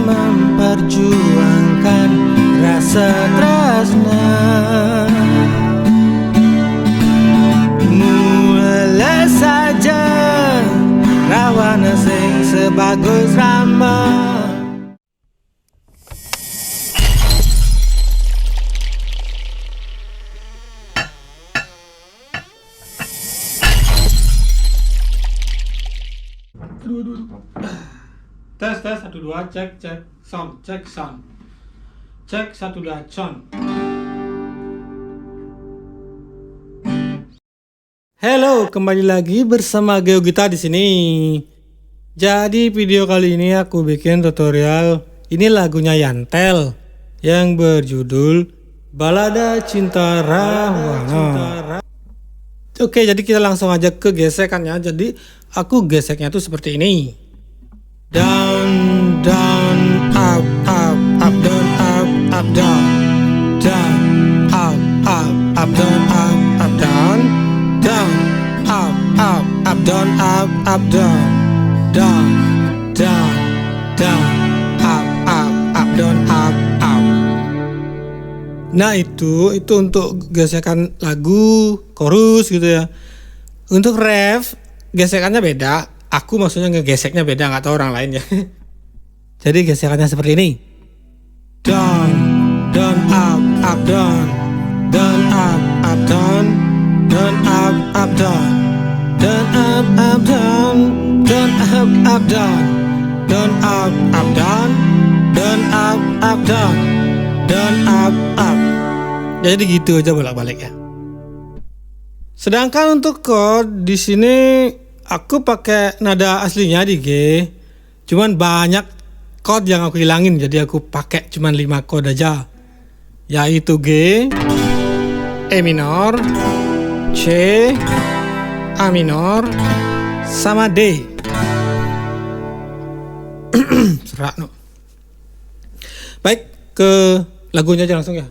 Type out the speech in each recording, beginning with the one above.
memperjuangkan rasa tresna. Mulai saja rawana sing sebagus Rama. Tes 1 2 cek sound cek 1 2 sound. Halo, kembali lagi bersama GeoGita di sini. Jadi video kali ini aku bikin tutorial. Ini lagunya Yantel yang berjudul Balada Cinta Rahwana. Oke, jadi kita langsung aja ke gesekannya. Jadi aku geseknya tuh seperti ini. Down, down, up, up, up, down, up, up, down, down, up, up, up, down, up, down, down, up, up, down, up, down, down, down, down, up, down, up. Nah itu untuk gesekan lagu, chorus gitu ya. Untuk ref, gesekannya beda. Aku maksudnya ngegeseknya beda, nggak tahu orang lain ya. Jadi gesekannya seperti ini. Down, down, up, down, down, up, down, down, up, down, down, up, down, down, up, down, down, up, down, down, up, down, down, up. Jadi gitu aja bolak-balik ya. Sedangkan untuk chord di sini aku pakai nada aslinya di G. Cuman banyak chord yang aku hilangin, jadi aku pakai cuman 5 chord aja. Yaitu G, E minor, C, A minor, sama D. Serak no. Baik, ke lagunya aja langsung ya.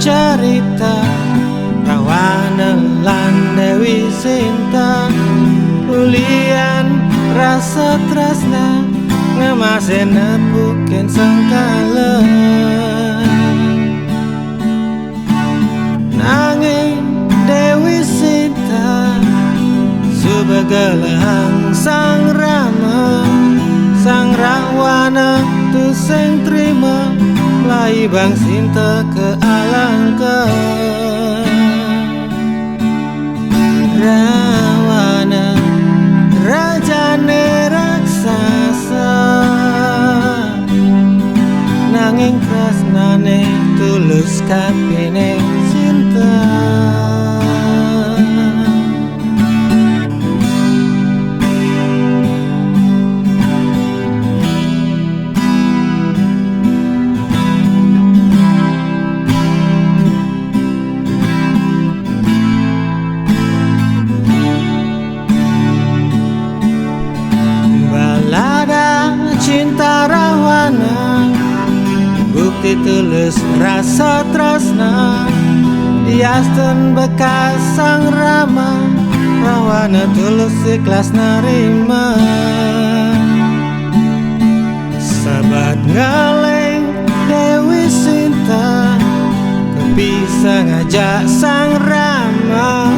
Cerita Rahwana lan Dewi Sinta, ulian rasa tresna ngemasen nepukin sangkala. Nanging Dewi Sinta subagalahan sang Rama, sang Rahwana tu sing trima lai bang Sinta ke alangkah. Rahwana rajane raksasa, nanging tresnane tulus kapine Sinta. Cinta Rahwana, bukti tulus rasa tresna, diasten bekas sang Rama, Rahwana tulus ikhlas nerima. Sahabat ngaleng Dewi Sinta, kepisah ngajak sang Rama,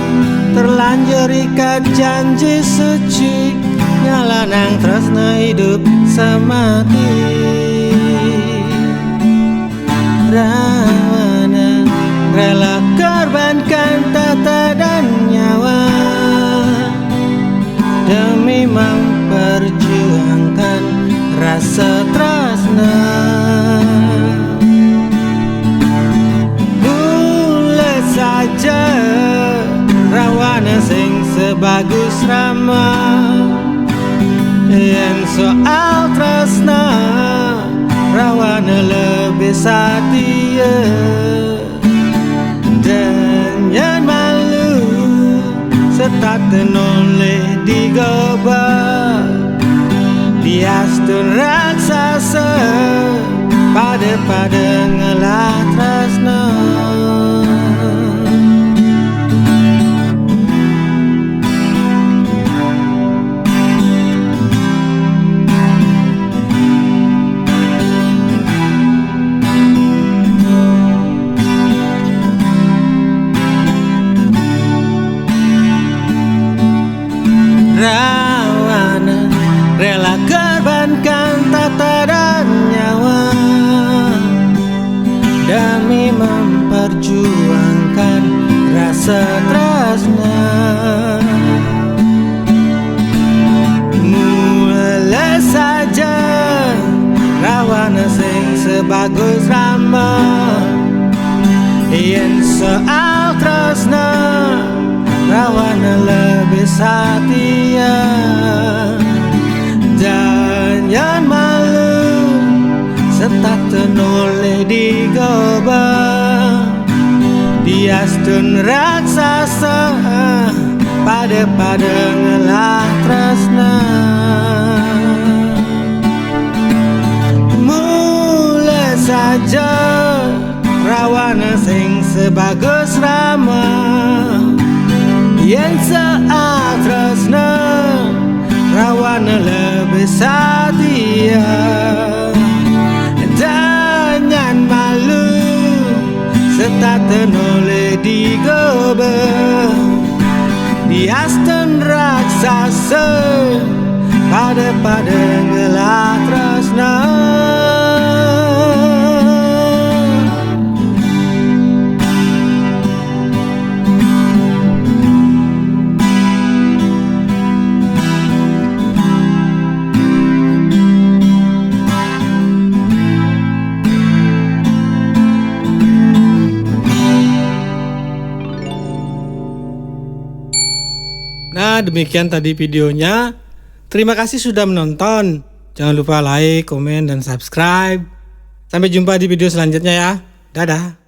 terlanjur ikat janji suci, nyalanang tresna hidup semati. Rahwana rela korbankan tata dan nyawa demi memperjuangkan rasa tresna. Boleh saja Rahwana sing sebagus Rama, yang soal tresna Rahwana lebih setia. Dan yang malu serta tenole digoba diastun raksasa pada ngelah tresna. Rawana rela korbankan tata dan nyawa demi memperjuangkan rasa tresna. Mulai saja Rawana sing sebagus Rama yen soal tresna Rawana lebih setia. Jangan malu serta tenole digoba diastun raksasa pada ngelah tresna. Mulai saja Rawana sing sebagus Rama yen soal tresna Rawana lebih setia. Jangan malu serta tenole digoba diastun raksasa pada ngelah tresna. Nah, demikian tadi videonya. Terima kasih sudah menonton. Jangan lupa like, komen, dan subscribe. Sampai jumpa di video selanjutnya ya. Dadah.